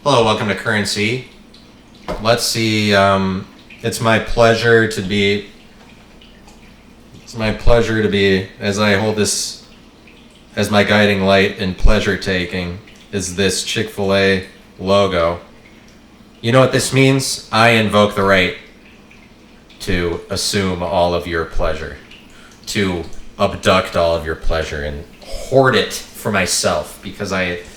Hello, welcome to Currency. Let's see. It's my pleasure to be. As I hold this as my guiding light in pleasure taking, is this Chick-fil-A logo. You know what this means? I invoke the right to assume all of your pleasure, to abduct all of your pleasure and hoard it for myself because I've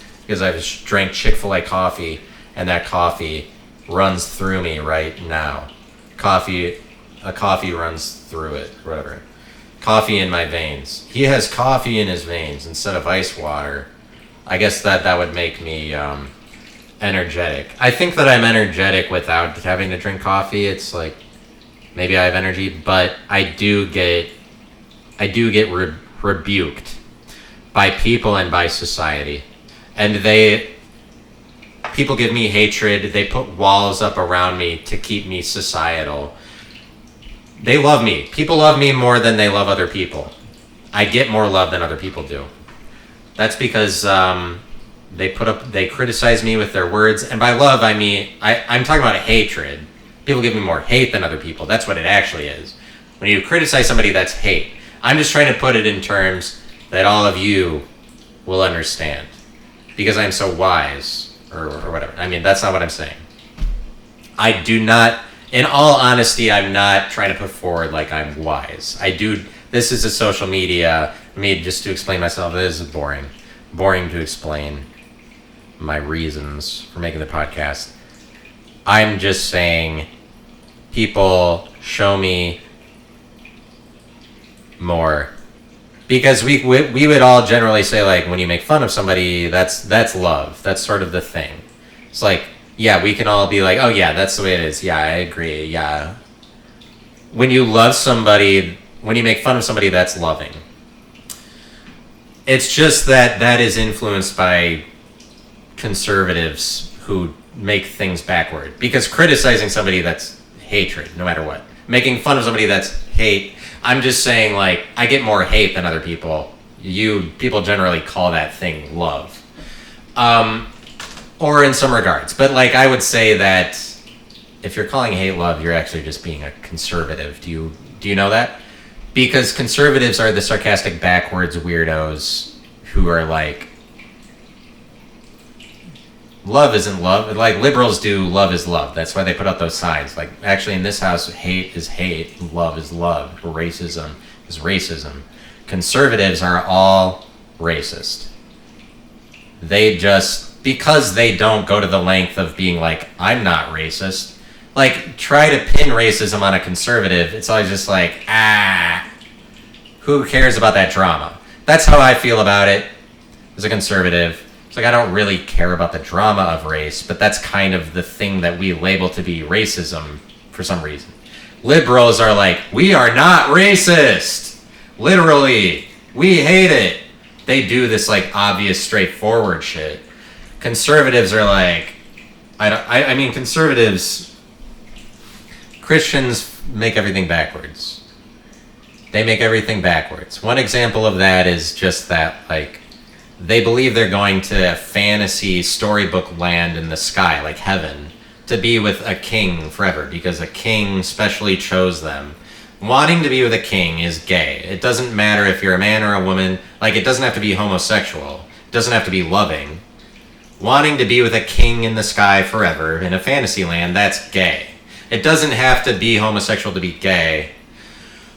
drank Chick-fil-A coffee and that coffee runs through me right now. A coffee runs through it, whatever. Coffee in my veins. He has coffee in his veins instead of ice water. I guess that would make me energetic. I think that I'm energetic without having to drink coffee. It's like maybe I have energy, but I do get rebuked by people and by society. And people give me hatred. They put walls up around me to keep me societal. They love me. People love me more than they love other people. I get more love than other people do. That's because they criticize me with their words. And by love, I mean, I'm talking about hatred. People give me more hate than other people. That's what it actually is. When you criticize somebody, that's hate. I'm just trying to put it in terms that all of you will understand. Because I'm so wise, or whatever. I mean, that's not what I'm saying. I do not, in all honesty, I'm not trying to put forward like I'm wise. This is a social media, just to explain myself, this is boring. Boring to explain my reasons for making the podcast. I'm just saying, people show me more. Because we would all generally say, like, when you make fun of somebody, that's love. That's sort of the thing. It's like, yeah, we can all be like, oh yeah, that's the way it is. Yeah, I agree. Yeah. When you love somebody, when you make fun of somebody, that's loving. It's just that is influenced by conservatives who make things backward. Because criticizing somebody, that's hatred, no matter what. Making fun of somebody, that's hate. I'm just saying, like, I get more hate than other people. People generally call that thing love. Or in some regards. But, like, I would say that if you're calling hate love, you're actually just being a conservative. Do you know that? Because conservatives are the sarcastic backwards weirdos who are like, love isn't love. Like, liberals do love is love. That's why they put out those signs. Like, actually, in this house, hate is hate, love is love, racism is racism. Conservatives are all racist. They just, because they don't go to the length of being like, I'm not racist. Like, try to pin racism on a conservative. It's always just like, who cares about that drama? That's how I feel about it as a conservative. It's like, I don't really care about the drama of race, but that's kind of the thing that we label to be racism for some reason. Liberals are like, we are not racist. Literally, we hate it. They do this like obvious, straightforward shit. Conservatives are like, I mean, Christians make everything backwards. They make everything backwards. One example of that is just that, like, they believe they're going to a fantasy storybook land in the sky, like heaven, to be with a king forever, because a king specially chose them. Wanting to be with a king is gay. It doesn't matter if you're a man or a woman. Like, it doesn't have to be homosexual. It doesn't have to be loving. Wanting to be with a king in the sky forever in a fantasy land, that's gay. It doesn't have to be homosexual to be gay.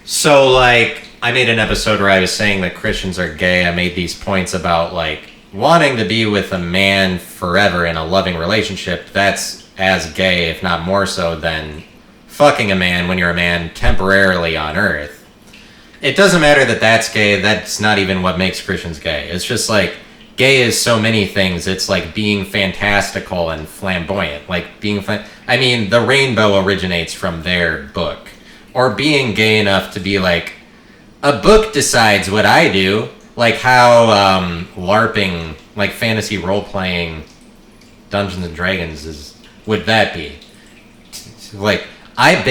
So, like, I made an episode where I was saying that Christians are gay. I made these points about, like, wanting to be with a man forever in a loving relationship. That's as gay, if not more so, than fucking a man when you're a man temporarily on Earth. It doesn't matter that that's gay. That's not even what makes Christians gay. It's just, like, gay is so many things. It's, like, being fantastical and flamboyant. Like, I mean, the rainbow originates from their book. Or being gay enough to be, like, a book decides what I do, like how LARPing, like fantasy role-playing Dungeons and Dragons would that be? Like, I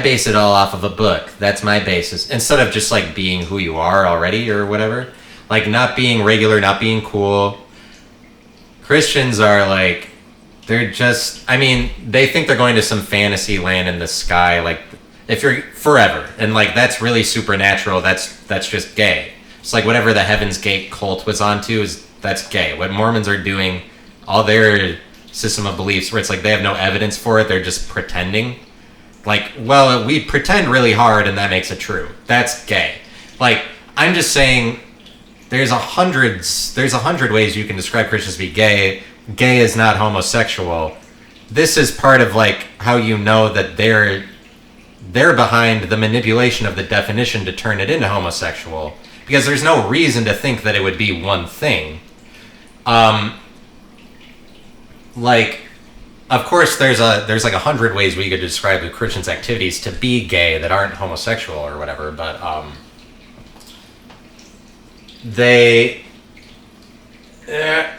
base it all off of a book. That's my basis. Instead of just like being who you are already or whatever. Like not being regular, not being cool. Christians are like, they're just, I mean, they think they're going to some fantasy land in the sky, like, if you're forever, and like, that's really supernatural, that's just gay. It's like whatever the Heaven's Gate cult was onto, that's gay. What Mormons are doing, all their system of beliefs, where it's like they have no evidence for it, they're just pretending. Like, well, we pretend really hard and that makes it true. That's gay. Like, I'm just saying, there's a hundred ways you can describe Christians to be gay. Gay is not homosexual. This is part of like how you know that they're behind the manipulation of the definition to turn it into homosexual, because there's no reason to think that it would be one thing. Like, of course, there's like 100 ways we could describe a Christian's activities to be gay that aren't homosexual or whatever, but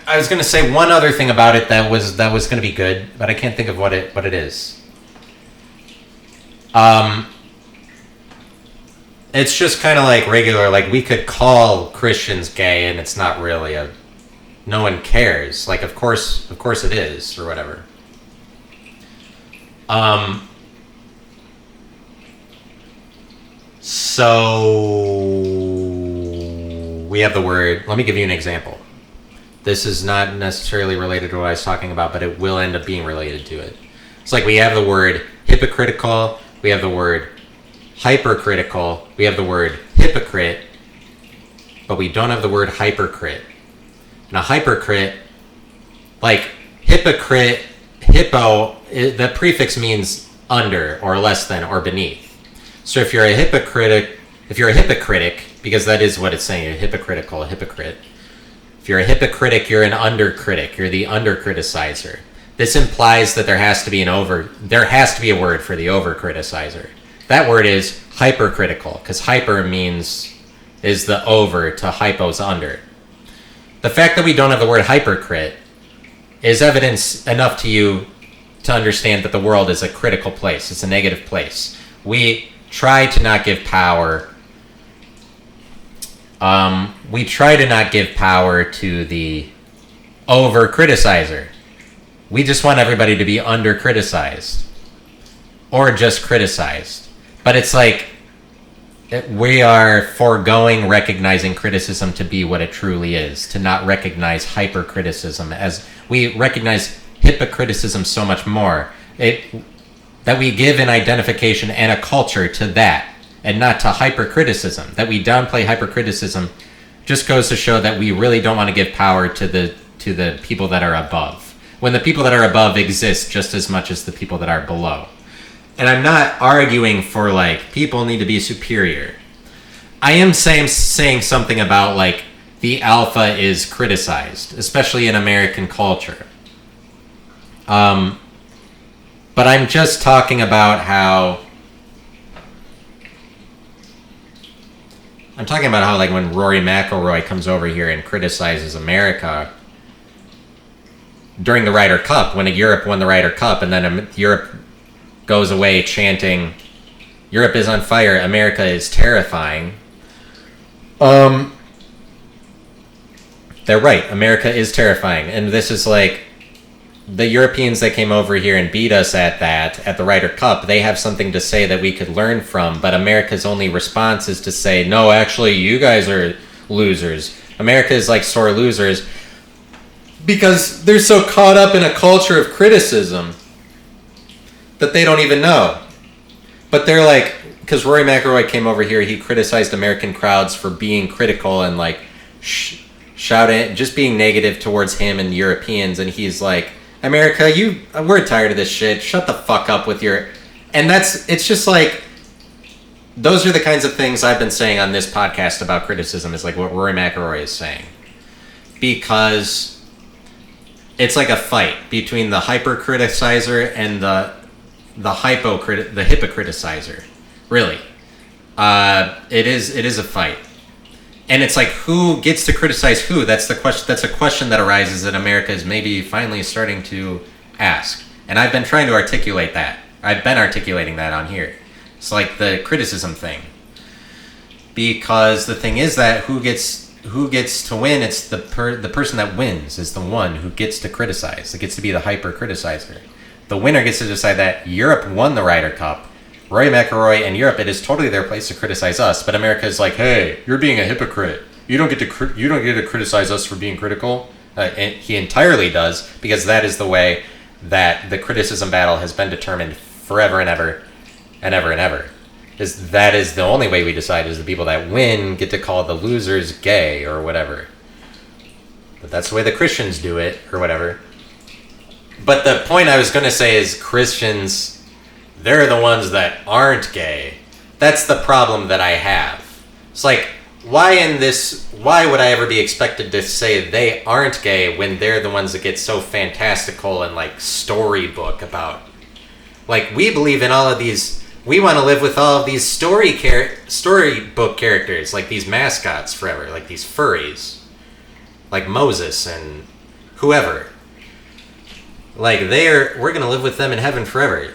I was gonna say one other thing about it that was gonna be good, but I can't think of what it is. It's just kind of like regular, like we could call Christians gay, and it's not really no one cares. Like, of course it is, or whatever. So we have the word. Let me give you an example. This is not necessarily related to what I was talking about, but it will end up being related to it. It's like we have the word hypocritical, we have the word hypercritical, we have the word hypocrite, but we don't have the word hypercrite. Now, hypercrite, like hypocrite, the prefix means under or less than or beneath. So if you're a hypocritic, because that is what it's saying, you're hypocritical, a hypocrite. If you're a hypocritic, you're an undercritic. You're the undercriticizer. This implies that there has to be a word for the overcriticizer. That word is hypercritical, because hyper is the over to hypo's under. The fact that we don't have the word hypercrite is evidence enough to you to understand that the world is a critical place. It's a negative place. We try to not give power. We try to not give power to the over-criticizer. We just want everybody to be under-criticized. Or just criticized. But it's like, we are foregoing recognizing criticism to be what it truly is. To not recognize hypercriticism, as we recognize hypocriticism so much more. That we give an identification and a culture to that, and not to hypercriticism. That we downplay hypercriticism just goes to show that we really don't want to give power to the people that are above, when the people that are above exist just as much as the people that are below. And I'm not arguing for like people need to be superior. I am saying something about like the alpha is criticized, especially in American culture. But I'm just talking about how like when Rory McIlroy comes over here and criticizes America during the Ryder Cup, when Europe won the Ryder Cup, and then Europe goes away chanting, "Europe is on fire, America is terrifying." They're right, America is terrifying. And this is like, the Europeans that came over here and beat us at the Ryder Cup, they have something to say that we could learn from, but America's only response is to say, no, actually, you guys are losers. America is like sore losers, because they're so caught up in a culture of criticism that they don't even know. But they're like, because Rory McIlroy came over here, he criticized American crowds for being critical and like shouting, just being negative towards him and Europeans, and he's like, America, we're tired of this shit. Shut the fuck up with your... And it's just like, those are the kinds of things I've been saying on this podcast about criticism, is like what Rory McIlroy is saying. Because it's like a fight between the hyper-criticizer and the hypocriticizer. Really. It is a fight. And it's like, who gets to criticize who? That's the question. That's a question that arises that America is maybe finally starting to ask. And I've been trying to articulate that. I've been articulating that on here. It's like the criticism thing. Because the thing is that who gets who gets to win. It's the person that wins is the one who gets to criticize. It gets to be the hyper criticizer. The winner gets to decide that. Europe won the Ryder Cup. Rory McIlroy and Europe, it is totally their place to criticize us. But America is like, hey, you're being a hypocrite. You don't get to criticize us for being critical. And he entirely does, because that is the way that the criticism battle has been determined forever and ever and ever and ever. That is the only way we decide, is the people that win get to call the losers gay or whatever. But that's the way the Christians do it or whatever. But the point I was going to say is Christians, they're the ones that aren't gay. That's the problem that I have. It's like, why would I ever be expected to say they aren't gay when they're the ones that get so fantastical and like storybook about, like, we believe in all of these, we want to live with all of these storybook characters, like these mascots forever, like these furries, like Moses and whoever. Like we're going to live with them in heaven forever.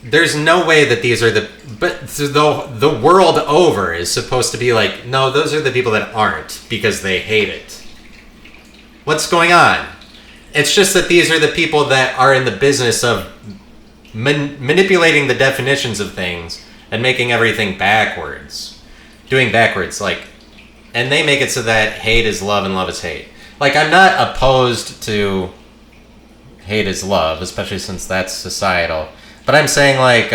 There's no way that these are the world over is supposed to be like, no, those are the people that aren't because they hate it. What's going on? It's just that these are the people that are in the business of manipulating the definitions of things and making everything doing backwards, like, and they make it so that hate is love and love is hate. Like, I'm not opposed to hate is love, especially since that's societal. But I'm saying, like,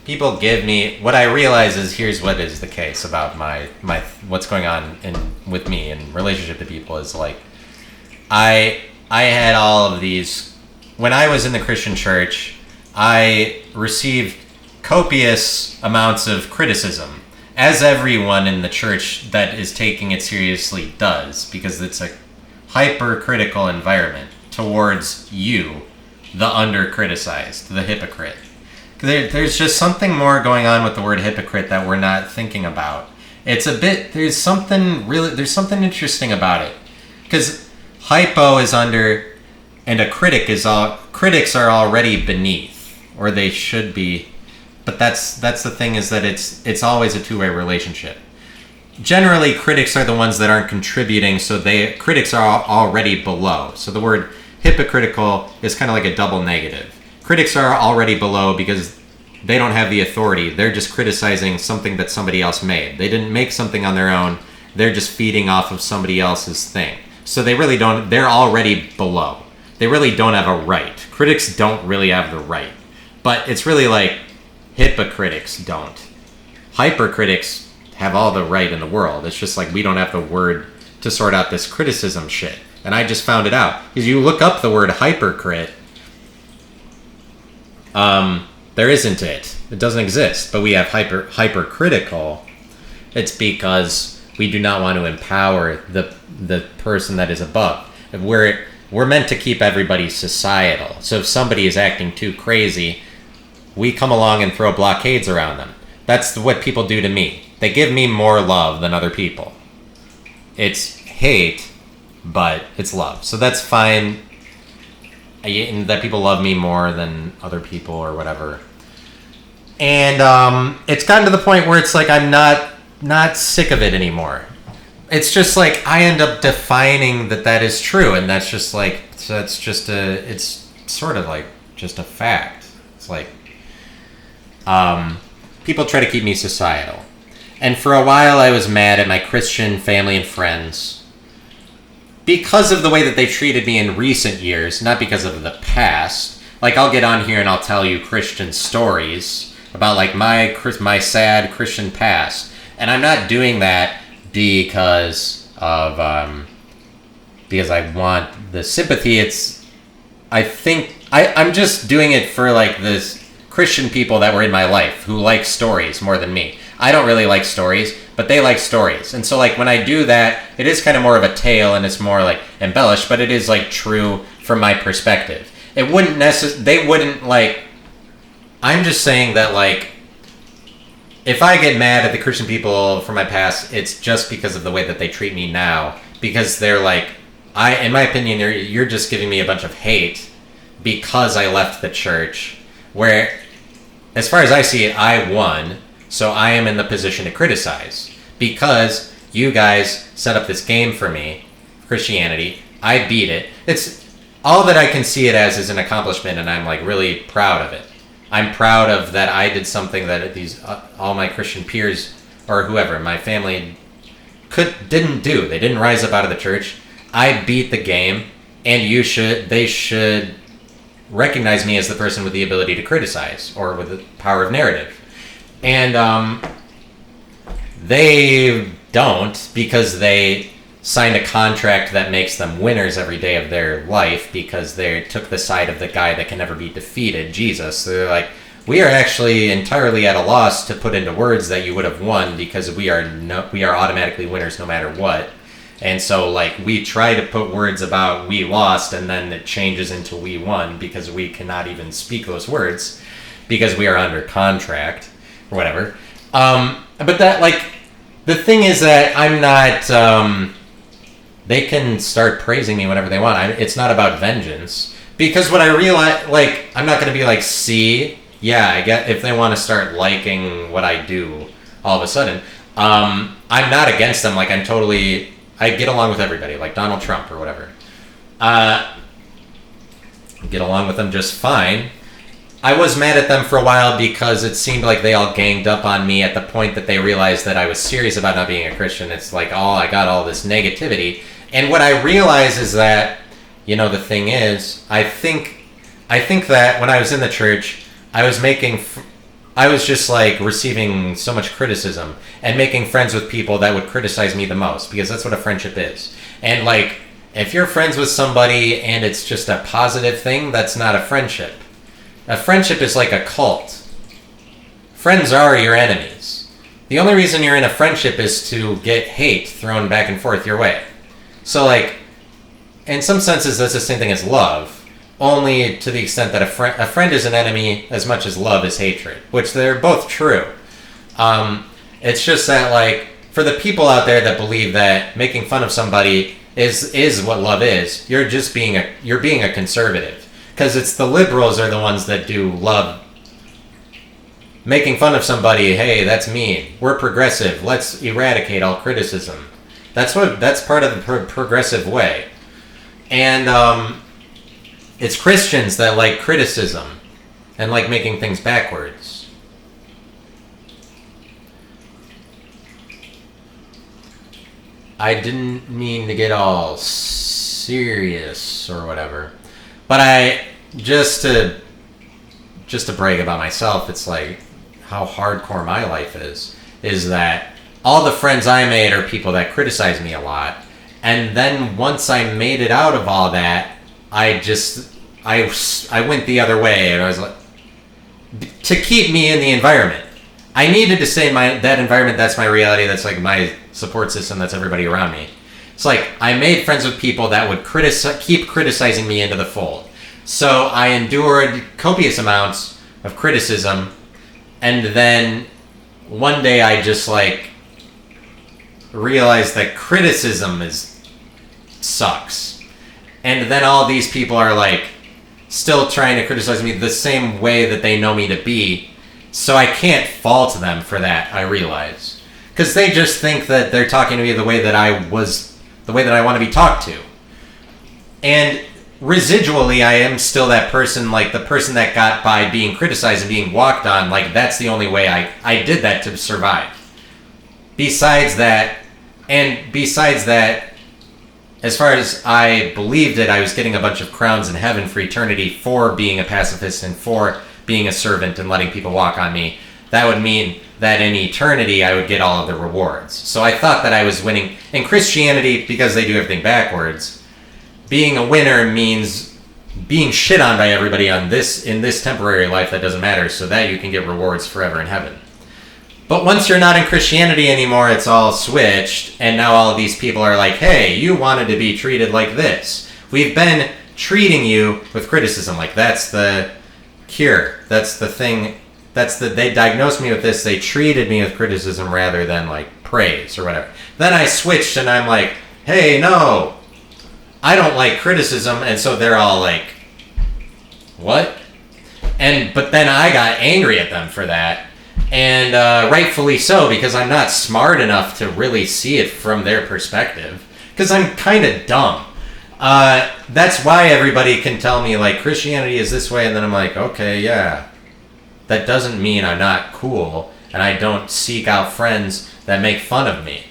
people give me, what I realize is, here's what is the case about my what's going on with me in relationship to people is, like, I had all of these, when I was in the Christian church, I received copious amounts of criticism, as everyone in the church that is taking it seriously does, because it's a hypercritical environment towards you, the under-criticized, the hypocrite. There's just something more going on with the word hypocrite that we're not thinking about. There's something interesting about it. Because hypo is under, and a critic critics are already beneath, or they should be. But that's the thing, is that it's always a two-way relationship. Generally, critics are the ones that aren't contributing, so critics are already below. So the word hypocritical is kind of like a double negative. Critics are already below because they don't have the authority. They're just criticizing something that somebody else made. They didn't make something on their own. They're just feeding off of somebody else's thing. So they're already below. They really don't have a right. Critics don't really have the right. But it's really like hypocrites don't. Hypercritics have all the right in the world. It's just like we don't have the word to sort out this criticism shit. And I just found it out. Because you look up the word hypercrite, there isn't it. It doesn't exist. But we have hypercritical. It's because we do not want to empower the person that is above. We're meant to keep everybody societal. So if somebody is acting too crazy, we come along and throw blockades around them. That's what people do to me. They give me more love than other people. It's hate, but it's love. So that's fine. That people love me more than other people or whatever. And it's gotten to the point where it's like I'm not sick of it anymore. It's just like I end up defining that is true, and that's just like, so it's sort of like just a fact. It's like people try to keep me societal. And for a while I was mad at my Christian family and friends because of the way that they treated me in recent years, not because of the past. Like, I'll get on here and I'll tell you Christian stories about like my sad Christian past. And I'm not doing that because I want the sympathy. I'm just doing it for like this Christian people that were in my life who like stories more than me. I don't really like stories, but they like stories. And so like when I do that, it is kind of more of a tale and it's more like embellished, but it is like true from my perspective. It wouldn't they wouldn't like, I'm just saying that like, if I get mad at the Christian people from my past, it's just because of the way that they treat me now. Because they're like, in my opinion, you're just giving me a bunch of hate because I left the church. Where, as far as I see it, I won. So I am in the position to criticize. Because You guys set up this game for me, Christianity. I beat it. It's all that I can see it as is an accomplishment, and I'm like really proud of it. I'm proud of that I did something that these all my Christian peers or whoever, my family didn't do. They didn't rise up out of the church. I beat the game, and they should recognize me as the person with the ability to criticize or with the power of narrative. And they don't, because they signed a contract that makes them winners every day of their life because they took the side of the guy that can never be defeated, Jesus. So they're like, we are actually entirely at a loss to put into words that you would have won because we are automatically winners no matter what. And so like we try to put words about we lost, and then it changes into we won because we cannot even speak those words because we are under contract or whatever. But that, like, the thing is that I'm not, they can start praising me whenever they want. It's not about vengeance. Because what I realize, like, I'm not going to be like, see, yeah, I get, if they want to start liking what I do all of a sudden, I'm not against them. Like, I get along with everybody, like Donald Trump or whatever. Get along with them just fine. I was mad at them for a while because it seemed like they all ganged up on me at the point that they realized that I was serious about not being a Christian. It's like, oh, I got all this negativity. And what I realize is that, the thing is, I think that when I was in the church, I was just like receiving so much criticism and making friends with people that would criticize me the most, because that's what a friendship is. And like, if you're friends with somebody and it's just a positive thing, that's not a friendship. A friendship is like a cult. Friends are your enemies. The only reason you're in a friendship is to get hate thrown back and forth your way. So like, in some senses, that's the same thing as love, only to the extent that a friend is an enemy as much as love is hatred, which they're both true. It's just that, like, for the people out there that believe that making fun of somebody is what love is, you're being a conservative. Because it's the liberals are the ones that do love. Making fun of somebody, hey, that's mean. We're progressive. Let's eradicate all criticism. That's part of the progressive way. And it's Christians that like criticism and like making things backwards. I didn't mean to get all serious or whatever. But just to brag about myself, it's like how hardcore my life is that all the friends I made are people that criticize me a lot. And then once I made it out of all that, I went the other way, and I was like, to keep me in the environment. I needed to say that environment, that's my reality, that's like my support system, that's everybody around me. It's like, I made friends with people that would keep criticizing me into the fold. So I endured copious amounts of criticism, and then one day I just like realized that criticism sucks. And then all these people are like still trying to criticize me the same way that they know me to be. So I can't fault them for that, I realize. Because they just think that they're talking to me the way that I want to be talked to. And residually, I am still that person, like the person that got by being criticized and being walked on. Like, that's the only way I did that to survive. Besides that, as far as I believed it, I was getting a bunch of crowns in heaven for eternity for being a pacifist and for being a servant and letting people walk on me. That would mean that in eternity I would get all of the rewards. So I thought that I was winning. In Christianity, because they do everything backwards, being a winner means being shit on by everybody in this temporary life that doesn't matter, so that you can get rewards forever in heaven. But once you're not in Christianity anymore, it's all switched, and now all of these people are like, hey, you wanted to be treated like this. We've been treating you with criticism. Like, that's the cure. That's the thing. They diagnosed me with this. They treated me with criticism rather than, like, praise or whatever. Then I switched, and I'm like, hey, no, I don't like criticism. And so they're all like, what? But then I got angry at them for that. And rightfully so, because I'm not smart enough to really see it from their perspective. Because I'm kind of dumb. That's why everybody can tell me, like, Christianity is this way, and then I'm like, okay, yeah. That doesn't mean I'm not cool, and I don't seek out friends that make fun of me.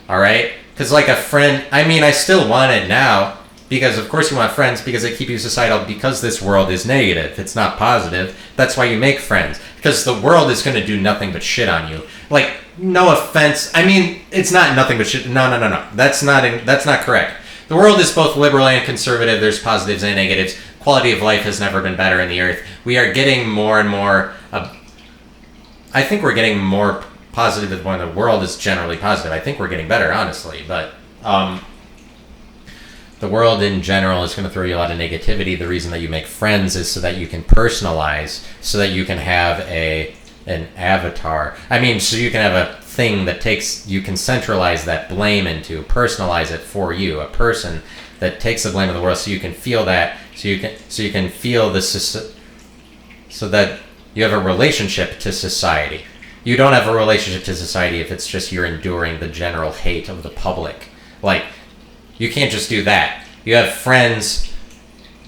Alright? Because, like, a friend, I mean, I still want it now, because of course you want friends, because they keep you societal, because this world is negative. It's not positive. That's why you make friends. Because the world is going to do nothing but shit on you. Like, no offense. I mean, it's not nothing but shit. No. That's not correct. The world is both liberal and conservative. There's positives and negatives. Quality of life has never been better in the earth. We are getting more and more... I think we're getting more positive when the world is generally positive. I think we're getting better, honestly. But the world in general is going to throw you a lot of negativity. The reason that you make friends is so that you can personalize, so that you can have an avatar. I mean, so you can have a thing that you can centralize that blame into, personalize it for you, a person that takes the blame of the world, so you can feel that, so you can feel this, so that you have a relationship to society. You don't have a relationship to society if it's just you're enduring the general hate of the public. Like, you can't just do that. You have friends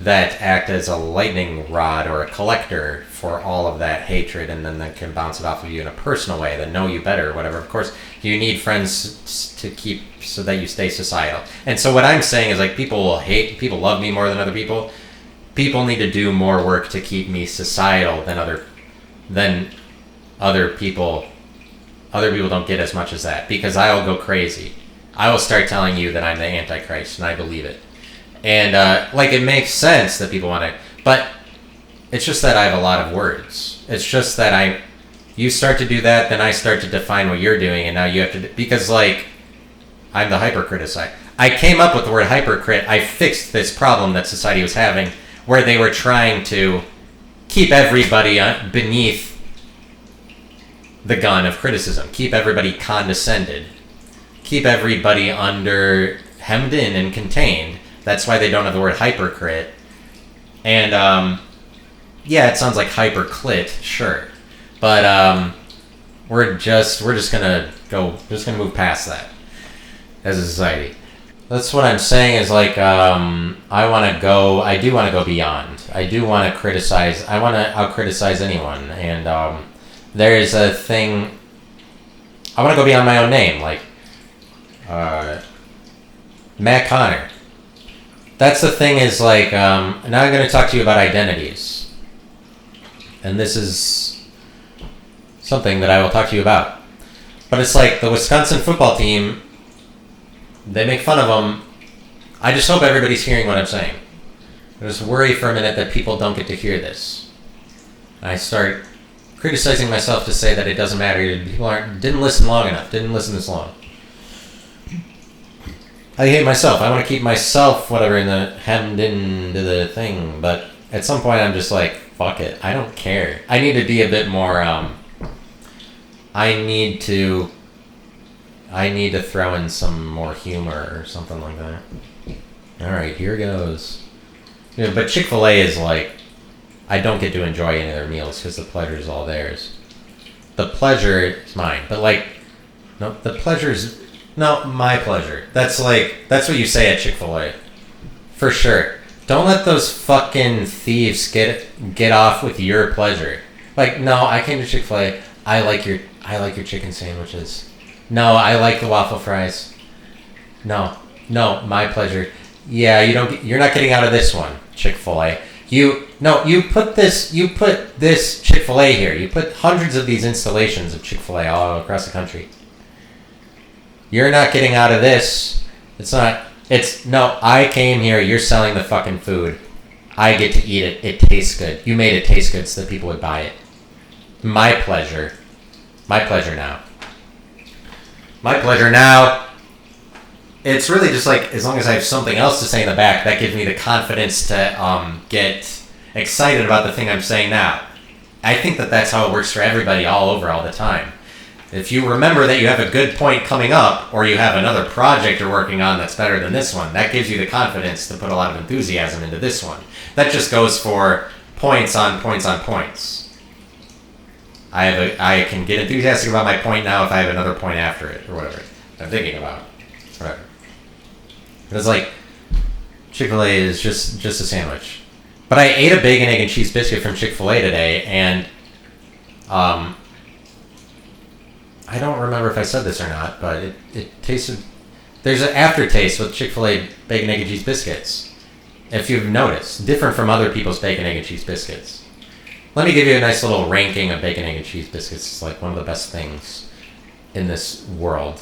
that act as a lightning rod or a collector for all of that hatred, and then they can bounce it off of you in a personal way, that know you better or whatever. Of course, you need friends to keep so that you stay societal. And so what I'm saying is, like, people love me more than other people. People need to do more work to keep me societal than other people. Other people don't get as much as that, because I'll go crazy. I will start telling you that I'm the Antichrist, and I believe it. And, like, it makes sense that people want to... But it's just that I have a lot of words. It's just that you start to do that, then I start to define what you're doing, and now you have to... Because, like, I'm the hypercrite. I came up with the word hypercrite. I fixed this problem that society was having, where they were trying to keep everybody beneath the gun of criticism. Keep everybody condescended. Keep everybody hemmed in and contained. That's why they don't have the word hypercrite. And, yeah, it sounds like hyperclit, sure. But, we're just gonna move past that as a society. That's what I'm saying is, like, I do want to go beyond. I do want to criticize. I want to out-criticize anyone. And, there's a thing, I want to go beyond my own name, like, Matt Connor. That's the thing is, like, now I'm going to talk to you about identities. And this is something that I will talk to you about. But it's like the Wisconsin football team, they make fun of them. I just hope everybody's hearing what I'm saying. I just worry for a minute that people don't get to hear this. I start criticizing myself to say that it doesn't matter. People didn't listen long enough, didn't listen this long. I hate myself. I want to keep myself, hemmed into the thing. But at some point, I'm just like, fuck it. I don't care. I need to be a bit more, I need to throw in some more humor or something like that. Alright, here goes. Yeah, but Chick-fil-A is like, I don't get to enjoy any of their meals because the pleasure is all theirs. The pleasure is mine. But, like, no, the pleasure's... No, my pleasure. That's what you say at Chick-fil-A. For sure. Don't let those fucking thieves get off with your pleasure. Like, no, I came to Chick-fil-A. I like your chicken sandwiches. No, I like the waffle fries. No, my pleasure. Yeah, you're not getting out of this one, Chick-fil-A. You put this Chick-fil-A here. You put hundreds of these installations of Chick-fil-A all across the country. You're not getting out of this. I came here, you're selling the fucking food. I get to eat it. It tastes good. You made it taste good so that people would buy it. My pleasure. My pleasure now. My pleasure now. It's really just like, as long as I have something else to say in the back, that gives me the confidence to get excited about the thing I'm saying now. I think that's how it works for everybody all over all the time. If you remember that you have a good point coming up, or you have another project you're working on that's better than this one, that gives you the confidence to put a lot of enthusiasm into this one. That just goes for points on points on points. I can get enthusiastic about my point now if I have another point after it or whatever I'm thinking about. Whatever. It's like Chick-fil-A is just a sandwich. But I ate a bacon, egg, and cheese biscuit from Chick-fil-A today, and I don't remember if I said this or not, but it tasted. There's an aftertaste with Chick-fil-A bacon, egg, and cheese biscuits. If you've noticed, different from other people's bacon, egg, and cheese biscuits. Let me give you a nice little ranking of bacon, egg, and cheese biscuits. It's like one of the best things in this world.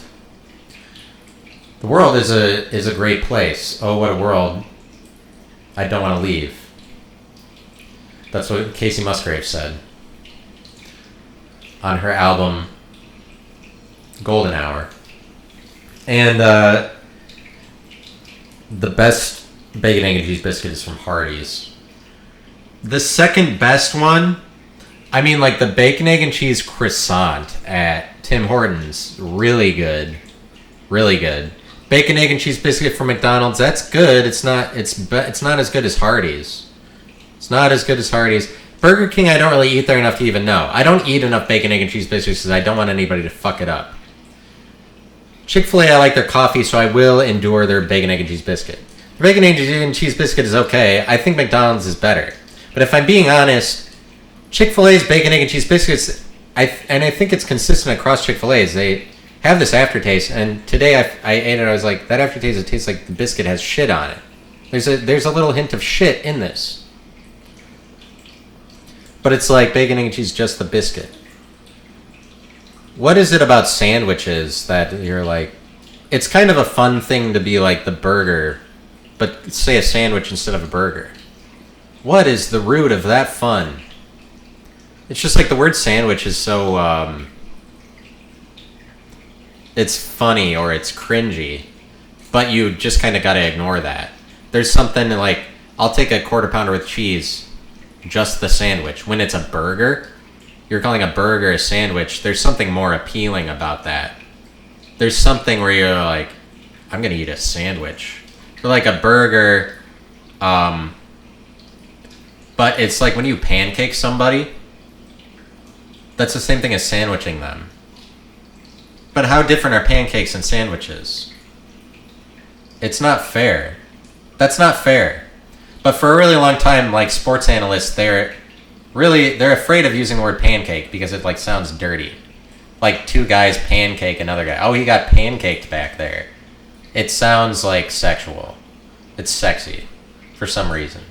The world is a great place. Oh, what a world! I don't want to leave. That's what Casey Musgrave said on her album Golden Hour. And the best bacon, egg, and cheese biscuit is from Hardee's. The second best one, I mean, like the bacon, egg, and cheese croissant at Tim Hortons, really good. Really good. Bacon, egg, and cheese biscuit from McDonald's, that's good. It's not as good as Hardee's. It's not as good as Hardee's. Burger King, I don't really eat there enough to even know. I don't eat enough bacon, egg, and cheese biscuits because I don't want anybody to fuck it up. Chick-fil-A, I like their coffee, so I will endure their bacon, egg, and cheese biscuit. The bacon, egg, and cheese biscuit is okay. I think McDonald's is better. But if I'm being honest, Chick-fil-A's bacon, egg, and cheese biscuits, I think it's consistent across Chick-fil-A's. They have this aftertaste, and today I ate it. I was like, that aftertaste, it tastes like the biscuit has shit on it. There's a little hint of shit in this. But it's like bacon, egg, and cheese, just the biscuit. What is it about sandwiches that you're like... It's kind of a fun thing to be like the burger, but say a sandwich instead of a burger. What is the root of that fun? It's just like the word sandwich is so... it's funny or it's cringy, but you just kind of got to ignore that. There's something like, I'll take a quarter pounder with cheese, just the sandwich. When it's a burger, you're calling a burger a sandwich, there's something more appealing about that. There's something where you're like, I'm going to eat a sandwich. Or like a burger, but it's like when you pancake somebody, that's the same thing as sandwiching them. But how different are pancakes and sandwiches? It's not fair. That's not fair. But for a really long time, like sports analysts, they're afraid of using the word pancake because it like sounds dirty. Like two guys pancake another guy. Oh, he got pancaked back there. It sounds like sexual. It's sexy for some reason.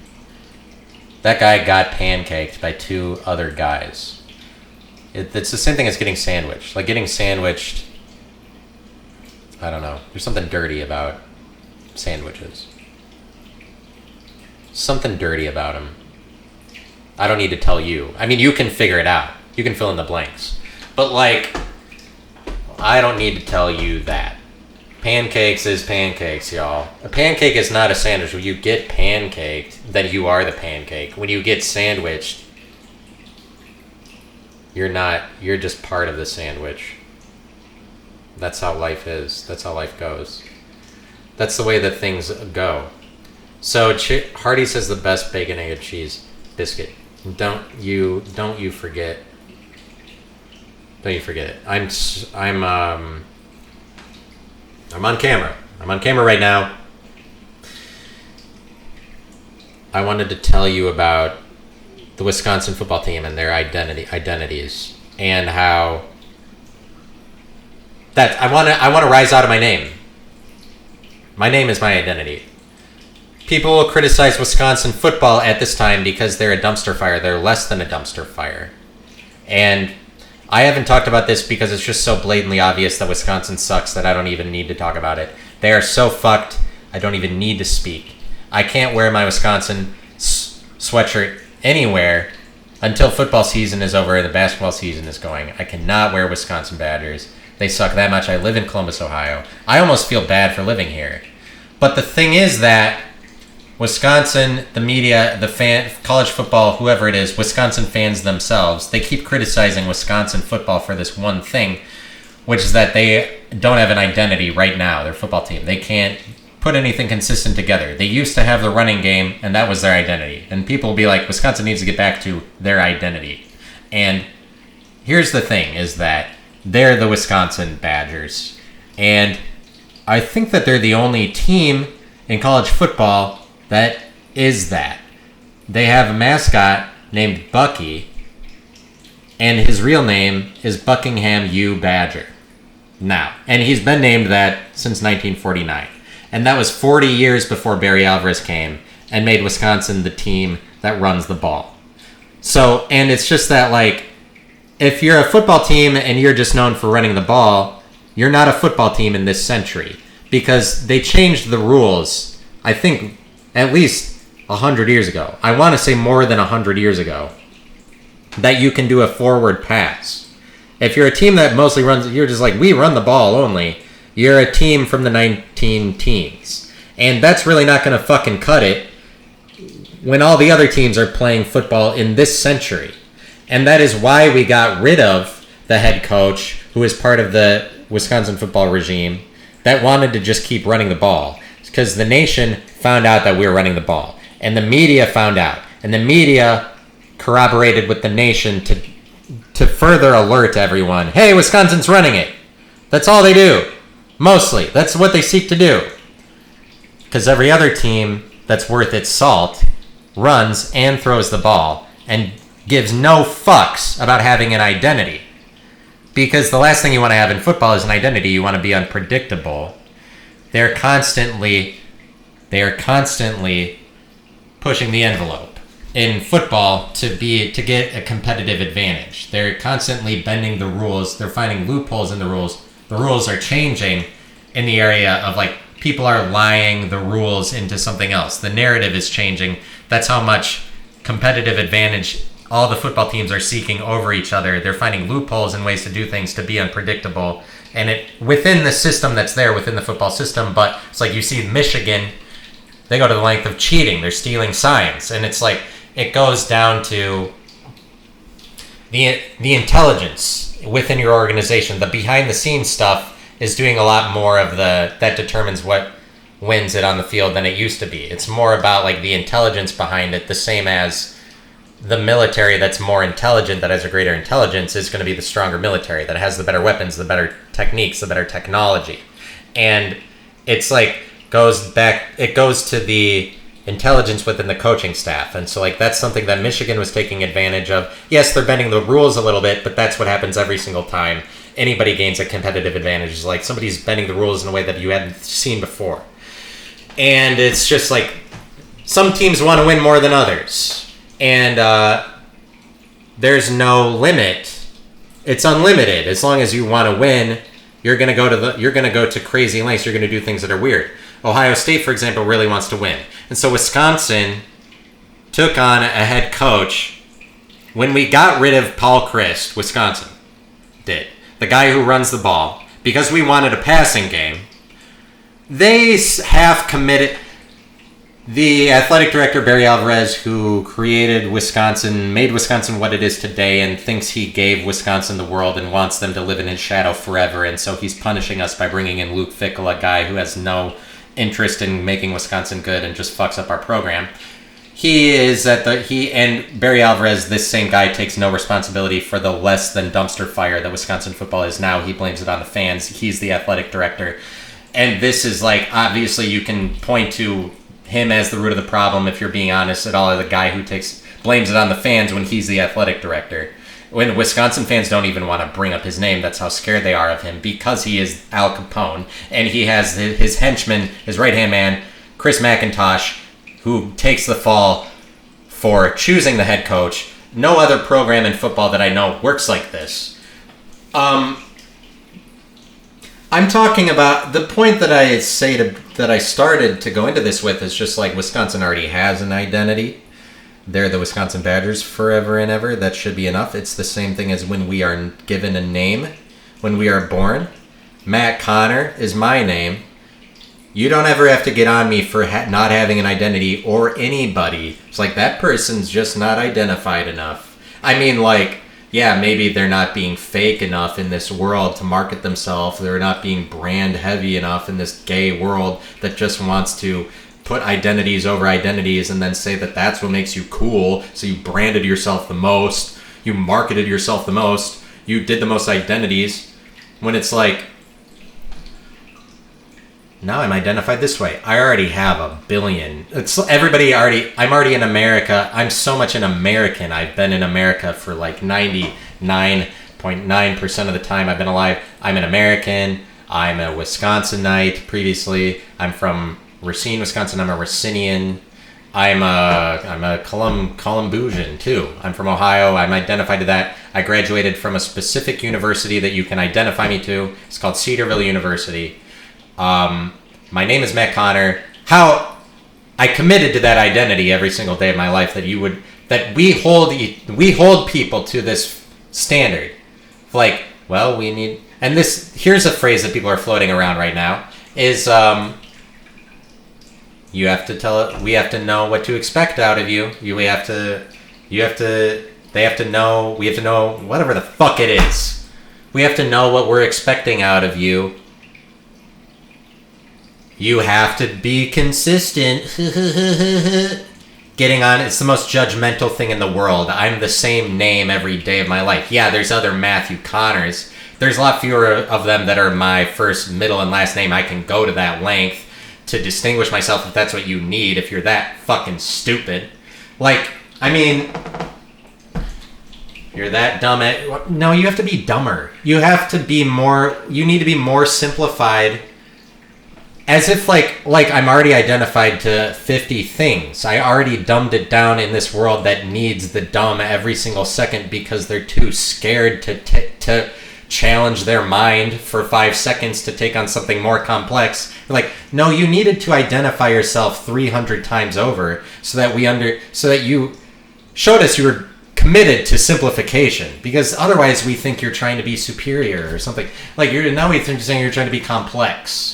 That guy got pancaked by two other guys. It's the same thing as getting sandwiched. Like getting sandwiched, I don't know. There's something dirty about sandwiches. Something dirty about them. I don't need to tell you. I mean, you can figure it out. You can fill in the blanks. But, like, I don't need to tell you that. Pancakes is pancakes, y'all. A pancake is not a sandwich. When you get pancaked, then you are the pancake. When you get sandwiched, you're not. You're just part of the sandwich. That's how life is. That's how life goes. That's the way that things go. So Hardee's has the best bacon, egg, and cheese biscuit. Don't you forget. Don't you forget it. I'm on camera. I'm on camera right now. I wanted to tell you about the Wisconsin football team and their identities, and how that I want to rise out of my name. My name is my identity. People will criticize Wisconsin football at this time because they're a dumpster fire. They're less than a dumpster fire. And I haven't talked about this because it's just so blatantly obvious that Wisconsin sucks that I don't even need to talk about it. They are so fucked, I don't even need to speak. I can't wear my Wisconsin sweatshirt anywhere until football season is over and the basketball season is going. I cannot wear Wisconsin Badgers. They suck that much. I live in Columbus, Ohio. I almost feel bad for living here. But the thing is that Wisconsin, the media, the college football, whoever it is, Wisconsin fans themselves, they keep criticizing Wisconsin football for this one thing, which is that they don't have an identity right now, their football team. They can't put anything consistent together. They used to have the running game, and that was their identity. And people will be like, Wisconsin needs to get back to their identity. And here's the thing, is that they're the Wisconsin Badgers. And I think that they're the only team in college football that is that. They have a mascot named Bucky, and his real name is Buckingham U. Badger. Now, and he's been named that since 1949. And that was 40 years before Barry Alvarez came and made Wisconsin the team that runs the ball. So, and it's just that, like, if you're a football team and you're just known for running the ball, you're not a football team in this century. Because they changed the rules, I think, at least 100 years ago. I want to say more than 100 years ago. That you can do a forward pass. If you're a team that mostly runs, you're just like, we run the ball only. You're a team from the 19 teens. And that's really not going to fucking cut it when all the other teams are playing football in this century. And that is why we got rid of the head coach, who is part of the Wisconsin football regime, that wanted to just keep running the ball. It's because the nation found out that we were running the ball. And the media found out. And the media corroborated with the nation to further alert everyone, hey, Wisconsin's running it. That's all they do. Mostly. That's what they seek to do. Because every other team that's worth its salt runs and throws the ball and gives no fucks about having an identity. Because the last thing you want to have in football is an identity. You want to be unpredictable. They're constantly pushing the envelope in football to get a competitive advantage. They're constantly bending the rules. They're finding loopholes in the rules. The rules are changing in the area of, like, people are lying the rules into something else. The narrative is changing. That's how much competitive advantage all the football teams are seeking over each other. They're finding loopholes and ways to do things to be unpredictable. And it within the system that's there, within the football system, but it's like you see Michigan, they go to the length of cheating. They're stealing signs. And it's like, it goes down to the intelligence within your organization. The behind the scenes stuff is doing a lot more of that determines what wins it on the field than it used to be. It's more about, like, the intelligence behind it, the same as the military that's more intelligent, that has a greater intelligence, is going to be the stronger military, that has the better weapons, the better techniques, the better technology. And it's like, it goes to the intelligence within the coaching staff. And so, like, that's something that Michigan was taking advantage of. Yes, they're bending the rules a little bit, but that's what happens every single time anybody gains a competitive advantage. Is like somebody's bending the rules in a way that you hadn't seen before. And it's just like, some teams want to win more than others. And there's no limit. It's unlimited. As long as you want to win, you're gonna go to crazy lengths. You're gonna do things that are weird. Ohio State, for example, really wants to win, and so Wisconsin took on a head coach. When we got rid of Paul Chryst, Wisconsin did, the guy who runs the ball, because we wanted a passing game. They half committed. The athletic director, Barry Alvarez, who created Wisconsin, made Wisconsin what it is today, and thinks he gave Wisconsin the world and wants them to live in his shadow forever, and so he's punishing us by bringing in Luke Fickell, a guy who has no interest in making Wisconsin good and just fucks up our program. He and Barry Alvarez, this same guy, takes no responsibility for the less than dumpster fire that Wisconsin football is now. He blames it on the fans. He's the athletic director. And this is, like, obviously you can point to him as the root of the problem if you're being honest at all, or the guy who blames it on the fans when he's the athletic director. When Wisconsin fans don't even want to bring up his name, that's how scared they are of him, because he is Al Capone, and he has his henchman, his right-hand man, Chris McIntosh, who takes the fall for choosing the head coach. No other program in football that I know works like this. I'm talking about the point that I started to go into this with is just like, Wisconsin already has an identity. They're the Wisconsin Badgers forever and ever. That should be enough. It's the same thing as when we are given a name, when we are born. Matt Connor is my name. You don't ever have to get on me for not having an identity, or anybody. It's like, that person's just not identified enough. I mean, like, yeah, maybe they're not being fake enough in this world to market themselves. They're not being brand heavy enough in this gay world that just wants to put identities over identities and then say that that's what makes you cool. So you branded yourself the most. You marketed yourself the most. you did the most identities, when it's like, now I'm identified this way. I already have a billion. I'm already in America. I'm so much an American. I've been in America for like 99.9% of the time I've been alive. I'm an American. I'm a Wisconsinite previously. I'm from Racine, Wisconsin. I'm a Racinian. I'm a Columbusian too. I'm from Ohio. I'm identified to that. I graduated from a specific university that you can identify me to. It's called Cedarville University. My name is Matt Connor. How I committed to that identity every single day of my life, that we hold people to this standard. Like, well, we need, and here's a phrase that people are floating around right now is, we have to know what to expect out of you. They have to know, whatever the fuck it is. We have to know what we're expecting out of you. You have to be consistent. Getting on, it's the most judgmental thing in the world. I'm the same name every day of my life. Yeah, there's other Matthew Connors. There's a lot fewer of them that are my first, middle, and last name. I can go to that length to distinguish myself if that's what you need, if you're that fucking stupid. Like, I mean, you're that dumb no, you have to be dumber. You need to be more simplified. As if like I'm already identified to 50 things. I already dumbed it down in this world that needs the dumb every single second because they're too scared to challenge their mind for 5 seconds to take on something more complex. Like, no, you needed to identify yourself 300 times over so that you showed us you were committed to simplification, because otherwise we think you're trying to be superior or something. Like, now we think you're saying you're trying to be complex.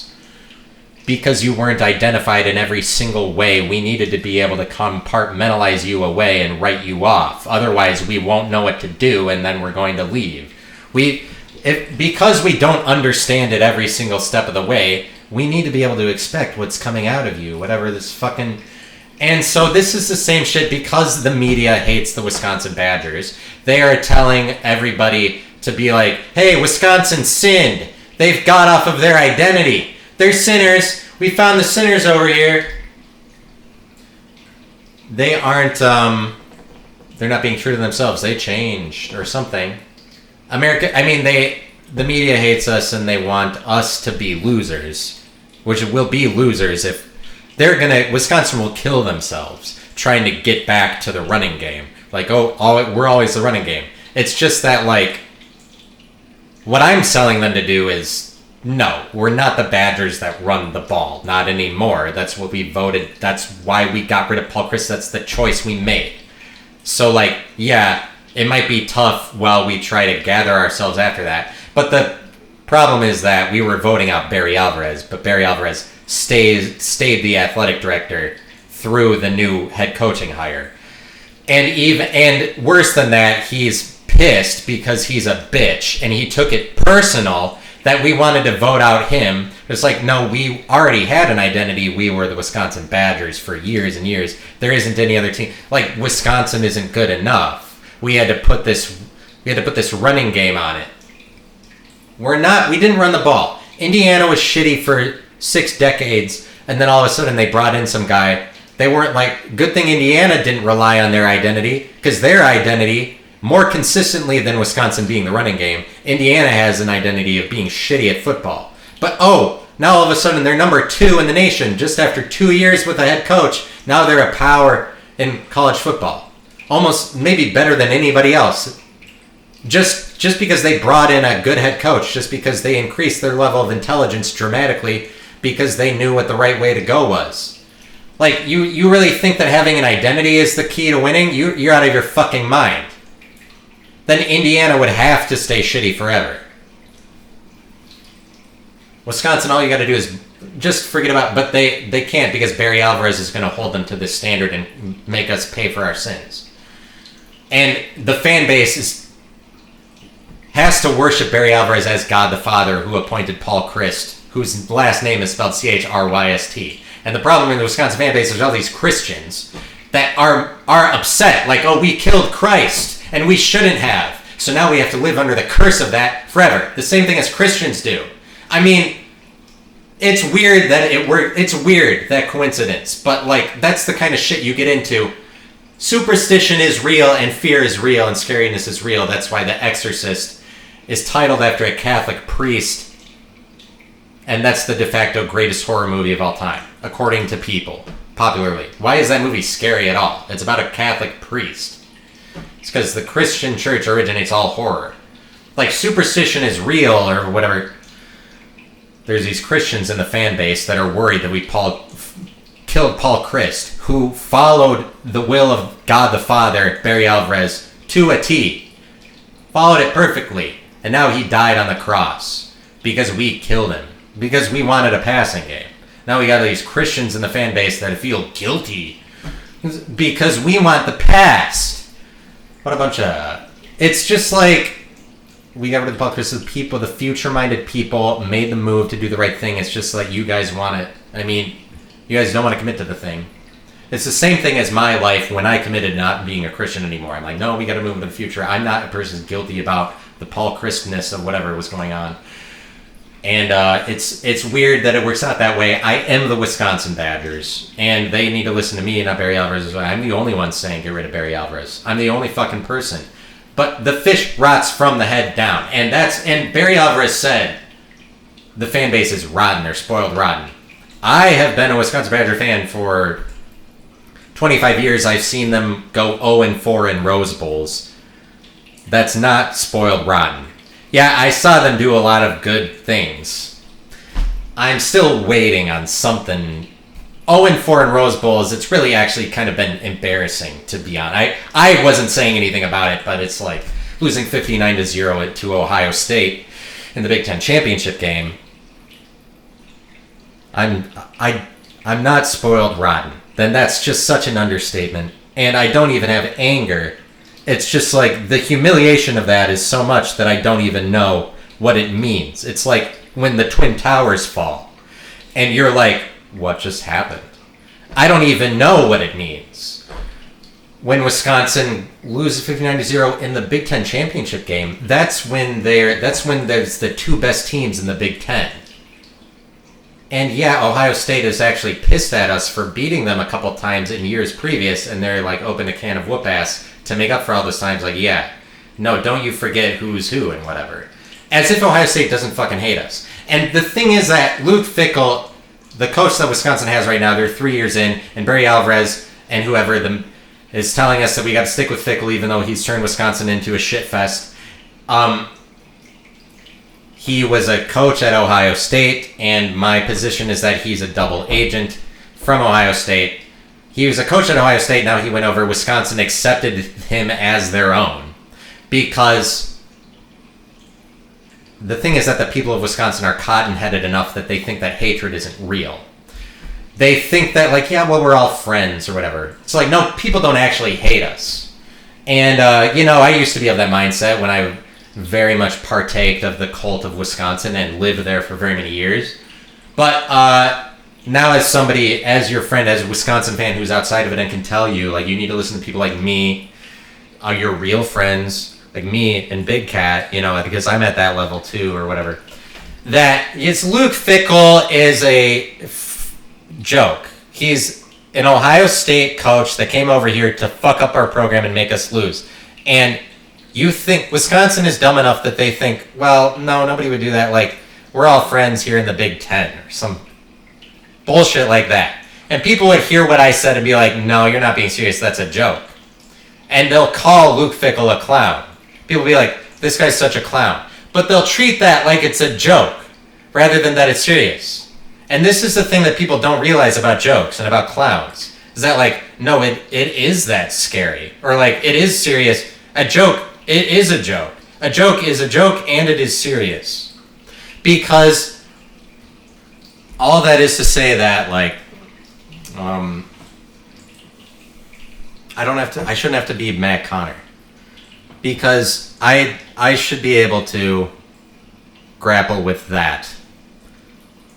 Because you weren't identified in every single way, we needed to be able to compartmentalize you away and write you off. Otherwise, we won't know what to do, and then we're going to leave. Because we don't understand it every single step of the way, we need to be able to expect what's coming out of you, whatever this fucking... And so this is the same shit because the media hates the Wisconsin Badgers. They are telling everybody to be like, hey, Wisconsin sinned. They've got off of their identity. They're sinners. We found the sinners over here. They aren't, they're not being true to themselves. They changed or something. The media hates us and they want us to be losers, which will be losers if Wisconsin will kill themselves trying to get back to the running game. Like, we're always the running game. It's just that, like, what I'm selling them to do is, no, we're not the Badgers that run the ball. Not anymore. That's what we voted. That's why we got rid of Paul Chris. That's the choice we made. So, like, yeah, it might be tough while we try to gather ourselves after that. But the problem is that we were voting out Barry Alvarez, but Barry Alvarez stayed the athletic director through the new head coaching hire. And worse than that, he's pissed because he's a bitch, and he took it personal that we wanted to vote out him. It's like, no, we already had an identity. We were the Wisconsin Badgers for years and years. There isn't any other team. Like, Wisconsin isn't good enough. We had to put this running game on it. We didn't run the ball. Indiana was shitty for 6 decades, and then all of a sudden they brought in some guy. They weren't like, good thing Indiana didn't rely on their identity, because their identity, more consistently than Wisconsin being the running game, Indiana has an identity of being shitty at football. But now all of a sudden they're number 2 in the nation just after 2 years with a head coach. Now they're a power in college football. Almost maybe better than anybody else. Just because they brought in a good head coach, just because they increased their level of intelligence dramatically because they knew what the right way to go was. Like, you really think that having an identity is the key to winning? You're out of your fucking mind. Then Indiana would have to stay shitty forever. Wisconsin, all you got to do is just forget about, but they can't, because Barry Alvarez is going to hold them to this standard and make us pay for our sins. And the fan base has to worship Barry Alvarez as God the Father, who appointed Paul Christ, whose last name is spelled Chryst. And the problem in the Wisconsin fan base is all these Christians that are upset, like, oh, we killed Christ, and we shouldn't have. So now we have to live under the curse of that forever. The same thing as Christians do. I mean, it's weird that it's weird, that coincidence. But, like, that's the kind of shit you get into. Superstition is real, and fear is real, and scariness is real. That's why The Exorcist is titled after a Catholic priest. And that's the de facto greatest horror movie of all time, according to people, popularly. Why is that movie scary at all? It's about a Catholic priest. It's because the Christian church originates all horror. Like, superstition is real, or whatever. There's these Christians in the fan base that are worried that we killed Paul Christ, who followed the will of God the Father, Barry Alvarez, to a T. Followed it perfectly. And now he died on the cross because we killed him. Because we wanted a passing game. Now we got these Christians in the fan base that feel guilty because we want the past. What a bunch of... It's just like we got rid of the Paul Christ. People, the future-minded people made the move to do the right thing. It's just like you guys want it. I mean, you guys don't want to commit to the thing. It's the same thing as my life when I committed not being a Christian anymore. I'm like, no, we got to move into the future. I'm not a person guilty about the Paul Christness of whatever was going on. And it's weird that it works out that way. I am the Wisconsin Badgers, and they need to listen to me, not Barry Alvarez as well. I'm the only one saying get rid of Barry Alvarez. I'm the only fucking person. But the fish rots from the head down, and Barry Alvarez said the fan base is rotten. They're spoiled rotten. I have been a Wisconsin Badger fan for 25 years. I've seen them go 0-4 in Rose Bowls. That's not spoiled rotten. Yeah, I saw them do a lot of good things. I'm still waiting on something. 0-4 in Rose Bowls, it's really actually kind of been embarrassing, to be honest. I wasn't saying anything about it, but it's like losing 59-0 to Ohio State in the Big Ten championship game. I'm not spoiled rotten. Then that's just such an understatement. And I don't even have anger. It's just like the humiliation of that is so much that I don't even know what it means. It's like when the Twin Towers fall and you're like, what just happened? I don't even know what it means. When Wisconsin loses 59-0 in the Big Ten championship game, that's when there's the two best teams in the Big Ten. And yeah, Ohio State is actually pissed at us for beating them a couple times in years previous, and they're like open a can of whoop ass to make up for all those times. Like, yeah, no, don't you forget who's who and whatever. As if Ohio State doesn't fucking hate us. And the thing is that Luke Fickell, the coach that Wisconsin has right now, they're 3 years in, and Barry Alvarez and whoever is telling us that we got to stick with Fickell even though he's turned Wisconsin into a shit fest. He was a coach at Ohio State, and my position is that he's a double agent from Ohio State. He was a coach at Ohio State, now he went over. Wisconsin accepted him as their own. Because the thing is that the people of Wisconsin are cotton-headed enough that they think that hatred isn't real. They think that, like, yeah, well, we're all friends or whatever. It's like, no, people don't actually hate us. And, I used to be of that mindset when I very much partaked of the cult of Wisconsin and lived there for very many years. But now as your friend, as a Wisconsin fan who's outside of it and can tell you, like, you need to listen to people like me, your real friends, like me and Big Cat, because I'm at that level too or whatever, that it's Luke Fickell is a joke. He's an Ohio State coach that came over here to fuck up our program and make us lose. And you think Wisconsin is dumb enough that they think, well, no, nobody would do that. Like, we're all friends here in the Big Ten or some bullshit like that. And people would hear what I said and be like, no, you're not being serious. That's a joke. And they'll call Luke Fickell a clown. People will be like, this guy's such a clown. But they'll treat that like it's a joke rather than that it's serious. And this is the thing that people don't realize about jokes and about clowns. Is that, like, no, it is that scary. Or, like, it is serious. A joke, it is a joke. A joke is a joke and it is serious. Because all that is to say that, like, I shouldn't have to be Matt Connor. Because I should be able to grapple with that.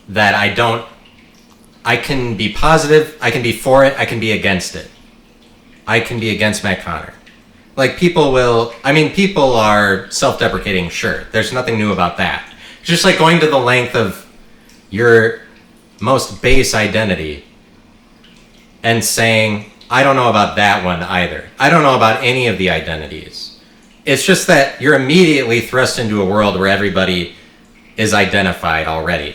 That I can be positive, I can be for it, I can be against it. I can be against Matt Connor. Like, people are self-deprecating, sure. There's nothing new about that. It's just like going to the length of your most base identity and saying, I don't know about that one either. I don't know about any of the identities. It's just that you're immediately thrust into a world where everybody is identified already.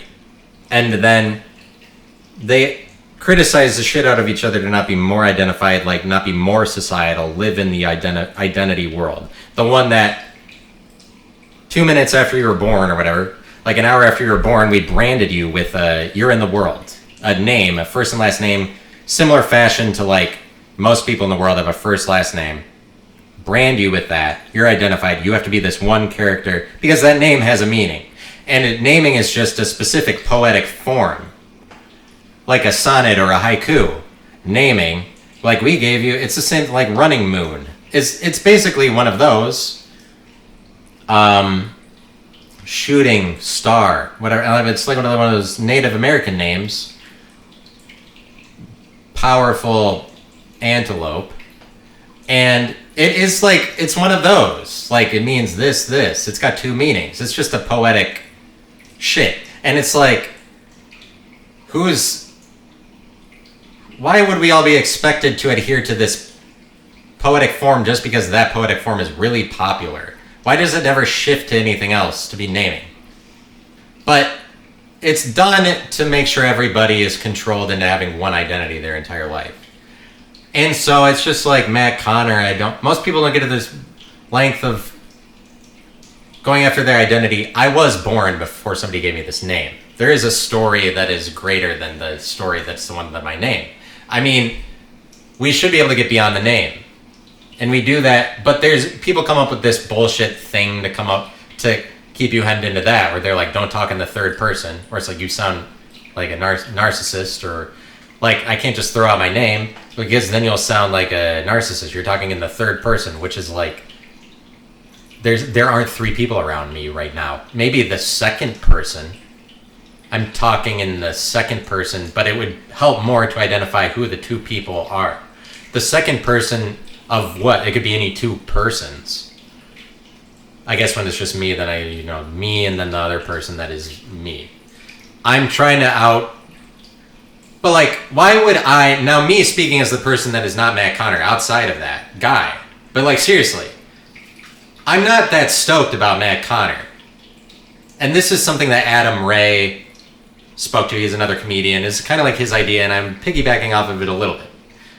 And then they criticize the shit out of each other to not be more identified, like not be more societal, live in the identity world. The one that 2 minutes after you were born or whatever, like an hour after you were born, we branded you with you're in the world, a name, a first and last name, similar fashion to like most people in the world have a first last name. Brand you with that. You're identified. You have to be this one character because that name has a meaning. And naming is just a specific poetic form. Like a sonnet or a haiku. Naming, like we gave you, it's the same, like Running Moon. It's basically one of those. Shooting Star, whatever. It's like one of those Native American names. Powerful Antelope. And it is like, it's one of those. Like, it means this. It's got two meanings. It's just a poetic shit. And it's like, why would we all be expected to adhere to this poetic form just because that poetic form is really popular? Why does it never shift to anything else to be naming? But it's done to make sure everybody is controlled into having one identity their entire life. And so it's just like Matt Connor. Most people don't get to this length of going after their identity. I was born before somebody gave me this name. There is a story that is greater than the story that's the one that my name. I mean, we should be able to get beyond the name. And we do that, but people come up with this bullshit thing to come up to keep you hemmed into that, where they're like, don't talk in the third person, or it's like you sound like a narcissist, or like, I can't just throw out my name, because then you'll sound like a narcissist. You're talking in the third person, which is like, there aren't three people around me right now. Maybe the second person. I'm talking in the second person, but it would help more to identify who the two people are. The second person of what? It could be any two persons. I guess when it's just me, then me and then the other person that is me. I'm trying to but like, why would now me speaking as the person that is not Matt Connor outside of that guy, but like seriously, I'm not that stoked about Matt Connor. And this is something that Adam Ray spoke to. He's another comedian. It's kind of like his idea, and I'm piggybacking off of it a little bit.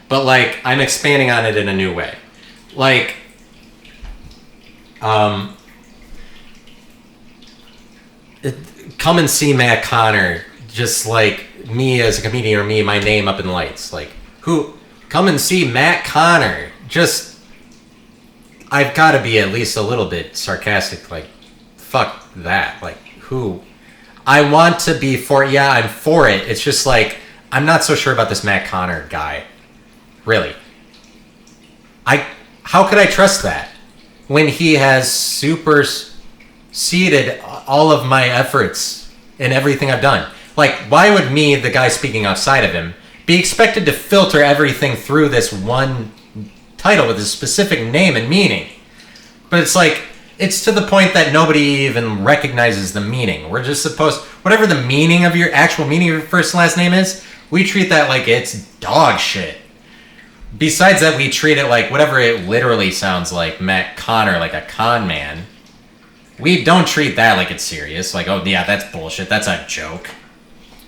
But like, I'm expanding on it in a new way. Like, come and see Matt Connor, just like me as a comedian, or me, my name up in lights. Like, come and see Matt Connor. Just, I've got to be at least a little bit sarcastic. Like, fuck that. Like, I want to be I'm for it. It's just like, I'm not so sure about this Matt Connor guy. Really. How could I trust that when he has superseded all of my efforts and everything I've done? Like, why would me, the guy speaking outside of him, be expected to filter everything through this one title with a specific name and meaning? But it's like, it's to the point that nobody even recognizes the meaning. We're just whatever the meaning of actual meaning of your first and last name is, we treat that like it's dog shit. Besides that, we treat it like whatever it literally sounds like, Matt Connor, like a con man. We don't treat that like it's serious. Like, oh yeah, that's bullshit. That's a joke.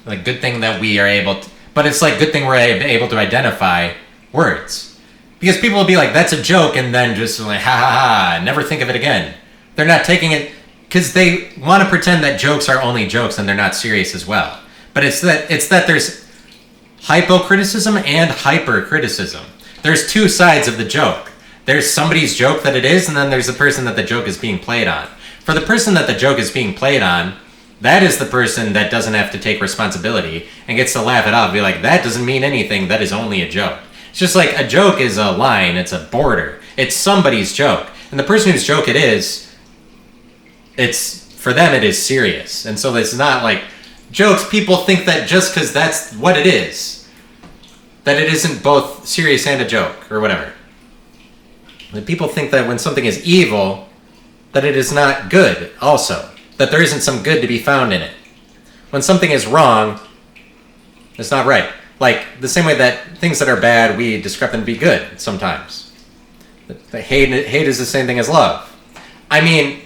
Like, good thing that we are able to, but it's like, good thing we're able to identify words. Because people will be like, that's a joke, and then just like, ha ha ha, never think of it again. They're not taking it, because they want to pretend that jokes are only jokes and they're not serious as well. But it's that there's hypocriticism and hypercriticism. There's two sides of the joke. There's somebody's joke that it is, and then there's the person that the joke is being played on. For the person that the joke is being played on, that is the person that doesn't have to take responsibility and gets to laugh it off and be like, that doesn't mean anything, that is only a joke. It's just like, a joke is a line, it's a border. It's somebody's joke. And the person whose joke it is, for them it is serious. And so it's not like, jokes, people think that just because that's what it is, that it isn't both serious and a joke, or whatever. that people think that when something is evil, that it is not good also. That there isn't some good to be found in it. When something is wrong, it's not right. Like, the same way that things that are bad, we describe them to be good sometimes. Hate is the same thing as love. I mean,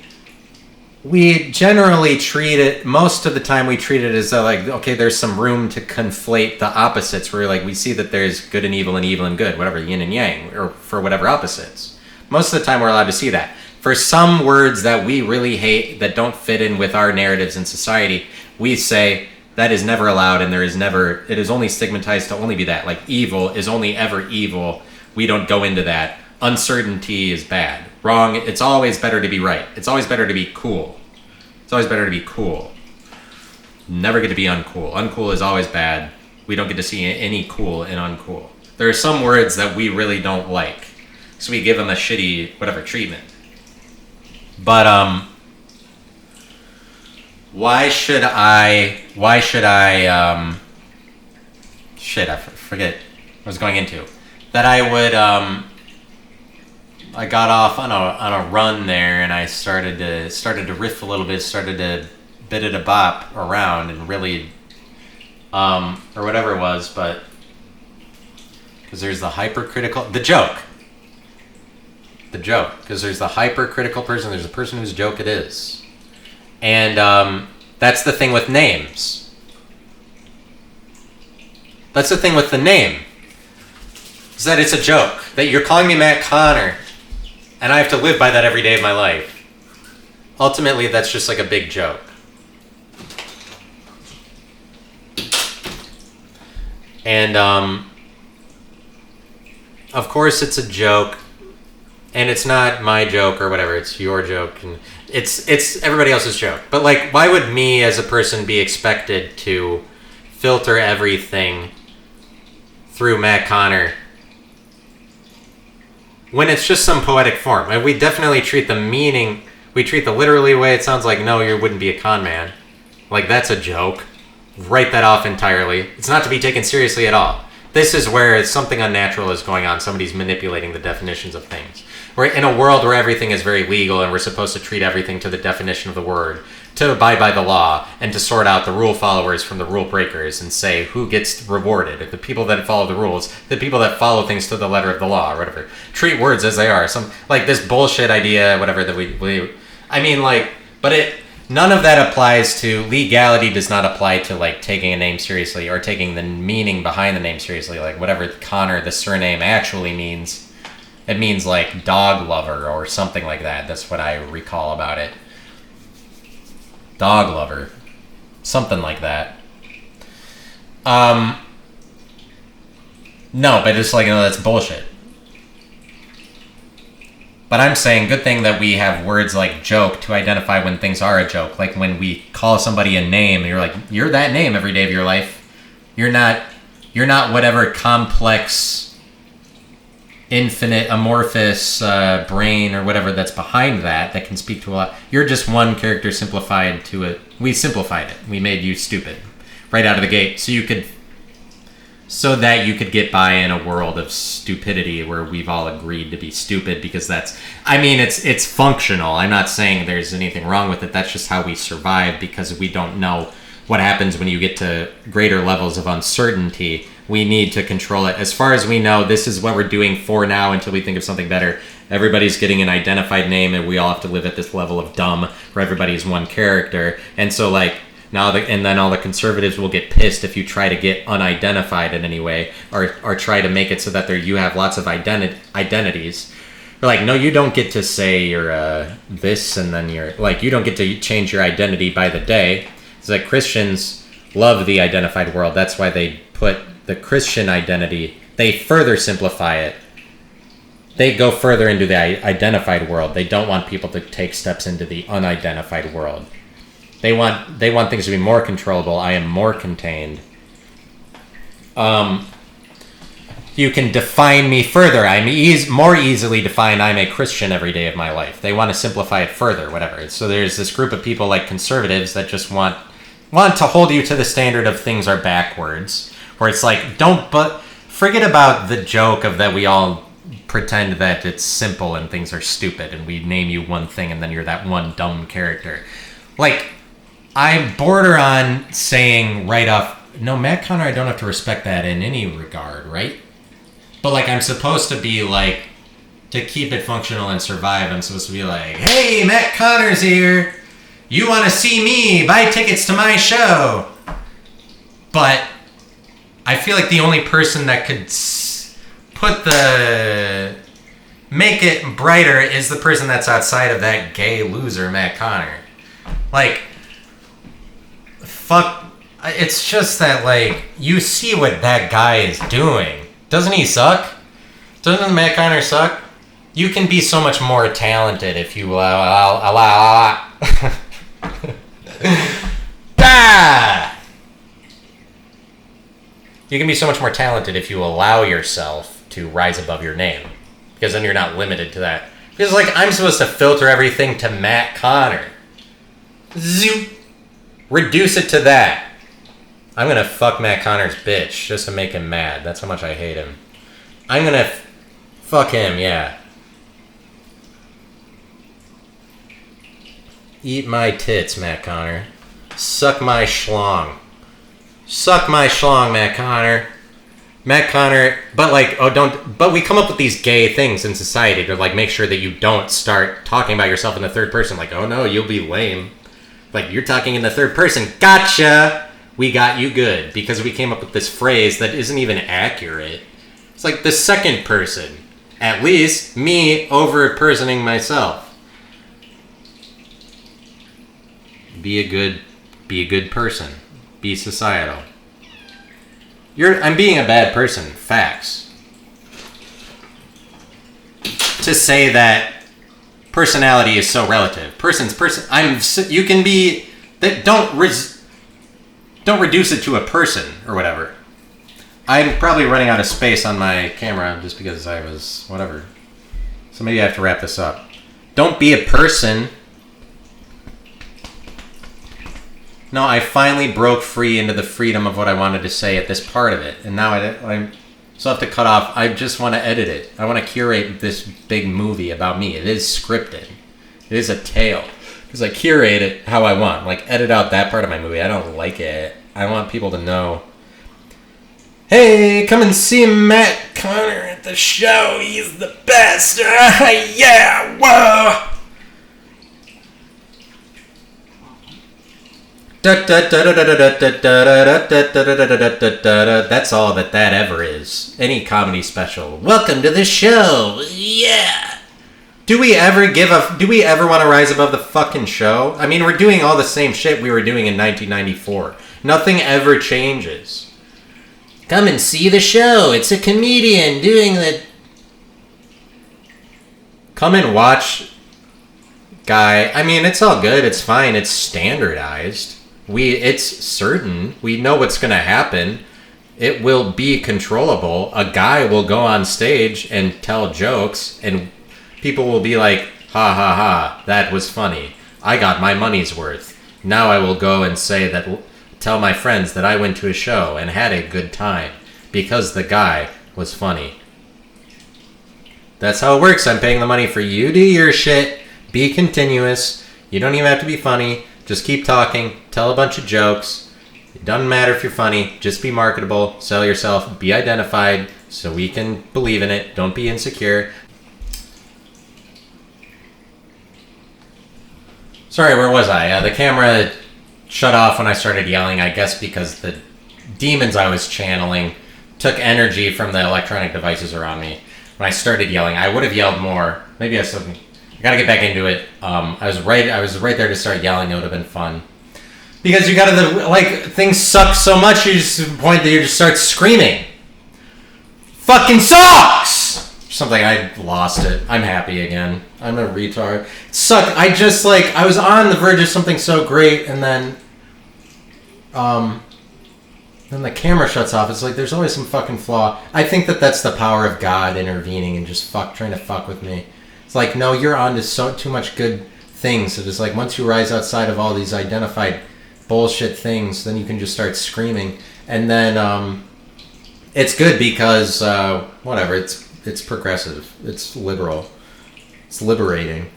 we generally treat it, most of the time we treat it as though, like, okay, there's some room to conflate the opposites, where, like, we see that there's good and evil and good, whatever, yin and yang, or for whatever opposites. Most of the time we're allowed to see that. For some words that we really hate, that don't fit in with our narratives in society, we say that is never allowed, and it is only stigmatized to only be that. Like, evil is only ever evil. We don't go into that. Uncertainty is bad. Wrong, it's always better to be right. It's always better to be cool. It's always better to be cool. Never get to be uncool. Uncool is always bad. We don't get to see any cool in uncool. There are some words that we really don't like, so we give them a shitty, whatever, treatment. But, why should I, shit, I forget what I was going into. That I would, I got off on a run there, and I started to riff a little bit, started to bit it a bop around, and really, or whatever it was, but, because there's the hypercritical, the joke, because there's the hypercritical person, there's the person whose joke it is. And that's the thing with names. That's the thing with the name. Is that it's a joke. That you're calling me Matt Connor, and I have to live by that every day of my life. Ultimately, that's just like a big joke. And of course it's a joke. And it's not my joke or whatever, it's your joke, and it's everybody else's joke. But, like, why would me as a person be expected to filter everything through Matt Connor when it's just some poetic form? And we definitely treat the meaning, we treat the literally way it sounds like, no, you wouldn't be a con man. Like, that's a joke. Write that off entirely. It's not to be taken seriously at all. This is where something unnatural is going on. Somebody's manipulating the definitions of things. We're in a world where everything is very legal, and we're supposed to treat everything to the definition of the word, to abide by the law, and to sort out the rule followers from the rule breakers, and say who gets rewarded. The people that follow the rules, the people that follow things to the letter of the law, or whatever. Treat words as they are. Some, like, this bullshit idea, whatever, that we I mean, like, but none of that applies to, legality does not apply to, like, taking a name seriously, or taking the meaning behind the name seriously, like, whatever Connor, the surname, actually means. It means, like, dog lover or something like that. That's what I recall about it. Dog lover. Something like that. No, but it's like, that's bullshit. But I'm saying, good thing that we have words like joke to identify when things are a joke. Like when we call somebody a name, and you're like, you're that name every day of your life. You're not whatever complex, infinite, amorphous brain or whatever that's behind that can speak to a lot. You're just one character simplified to it. We simplified it. We made you stupid right out of the gate, so that you could get by in a world of stupidity where we've all agreed to be stupid, because that's, I mean, it's functional. I'm not saying there's anything wrong with it. That's just how we survive, because we don't know what happens when you get to greater levels of uncertainty. We need to control it. As far as we know, this is what we're doing for now until we think of something better. Everybody's getting an identified name, and we all have to live at this level of dumb where everybody's one character. And so, like, and then all the conservatives will get pissed if you try to get unidentified in any way, or try to make it so that you have lots of identities. They're like, no, you don't get to say you're this, and then you're, like, you don't get to change your identity by the day. It's like Christians love the identified world. That's why they put the Christian identity, they further simplify it. They go further into the identified world. They don't want people to take steps into the unidentified world. They want things to be more controllable. I am more contained. You can define me further. I'm more easily defined. I'm a Christian every day of my life. They want to simplify it further, whatever. So there's this group of people like conservatives that just want to hold you to the standard of things are backwards. Where it's like, forget about the joke of that we all pretend that it's simple and things are stupid, and we name you one thing and then you're that one dumb character. Like, I border on saying right off, no, Matt Connor, I don't have to respect that in any regard, right? But, like, I'm supposed to be, like, to keep it functional and survive, I'm supposed to be like, hey, Matt Connor's here. You want to see me? Buy tickets to my show. But I feel like the only person that could make it brighter is the person that's outside of that gay loser, Matt Connor. Like, fuck, it's just that, like, you see what that guy is doing. Doesn't he suck? Doesn't Matt Connor suck? You can be so much more talented if you allow You can be so much more talented if you allow yourself to rise above your name. Because then you're not limited to that. Because, like, I'm supposed to filter everything to Matt Connor. Zoop. Reduce it to that. I'm gonna fuck Matt Connor's bitch just to make him mad. That's how much I hate him. I'm gonna fuck him, yeah. Eat my tits, Matt Connor. Suck my schlong. Suck my schlong, Matt Connor. Matt Connor, but like, but we come up with these gay things in society to like make sure that you don't start talking about yourself in the third person. Like, oh no, you'll be lame. Like, you're talking in the third person. Gotcha! We got you good. Because we came up with this phrase that isn't even accurate. It's like the second person. At least, me over-personing myself. Be a good person. Be societal. I'm being a bad person. Facts. To say that personality is so relative. You can be that. Don't reduce it to a person or whatever. I'm probably running out of space on my camera just because I was whatever. So maybe I have to wrap this up. Don't be a person. No, I finally broke free into the freedom of what I wanted to say at this part of it. And now I still have to cut off. I just want to edit it. I want to curate this big movie about me. It is scripted. It is a tale. Because I curate it how I want. Like, edit out that part of my movie. I don't like it. I want people to know, hey, come and see Matt Connor at the show. He's the best. Yeah, whoa. That's all that ever is. Any comedy special. Welcome to the show. Yeah. Do we ever want to rise above the fucking show? I mean, we're doing all the same shit we were doing in 1994. Nothing ever changes. Come and see the show. It's a comedian doing the... Come and watch, guy. I mean, it's all good. It's fine. It's standardized. It's certain. We know what's going to happen. It will be controllable. A guy will go on stage and tell jokes, and people will be like, ha ha ha, that was funny. I got my money's worth. Now I will go and tell my friends that I went to a show and had a good time because the guy was funny. That's how it works. I'm paying the money for you. Do your shit. Be continuous. You don't even have to be funny. Just keep talking, tell a bunch of jokes. It doesn't matter if you're funny. Just be marketable, sell yourself, be identified so we can believe in it. Don't be insecure. Sorry, where was I? The camera shut off when I started yelling, I guess because the demons I was channeling took energy from the electronic devices around me. When I started yelling, I would have yelled more. Maybe I gotta get back into it. I was right there to start yelling. It would have been fun. Because you gotta, things suck so much, you just, to the point that you just start screaming. Fucking sucks! Something, I lost it. I'm happy again. I'm a retard. It sucked. I was on the verge of something so great, and then the camera shuts off. It's like, there's always some fucking flaw. I think that's the power of God intervening and just trying to fuck with me. It's like, no, you're on to too much good things. So just like, once you rise outside of all these identified bullshit things, then you can just start screaming. And then it's good because, whatever, it's progressive. It's liberal. It's liberating.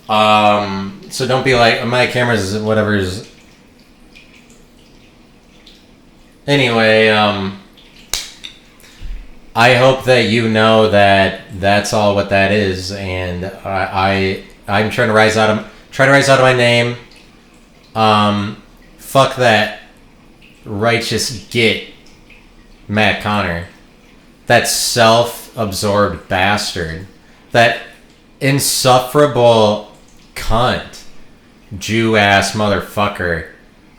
So don't be like, my camera's whatever's. Anyway, I hope that you know that that's all what that is, and I'm trying to rise out of my name. Fuck that righteous git, Matt Connor, that self-absorbed bastard, that insufferable cunt, Jew-ass motherfucker.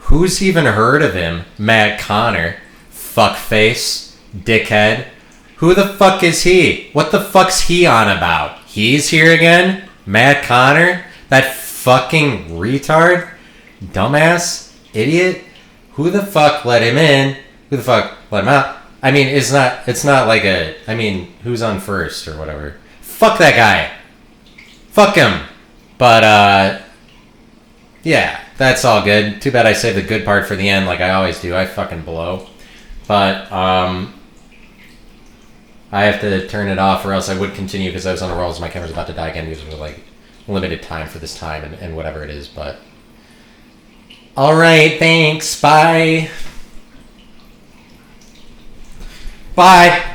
Who's even heard of him? Matt Connor. Fuckface. Dickhead. Who the fuck is he? What the fuck's he on about? He's here again? Matt Connor? That fucking retard? Dumbass? Idiot? Who the fuck let him in? Who the fuck let him out? I mean, it's not like who's on first or whatever. Fuck that guy. Fuck him. But, yeah, that's all good. Too bad I saved the good part for the end like I always do. I fucking blow. But, I have to turn it off or else I would continue because I was on a roll. So my camera's about to die again because we're like limited time for this time and whatever it is. But, alright, thanks. Bye. Bye.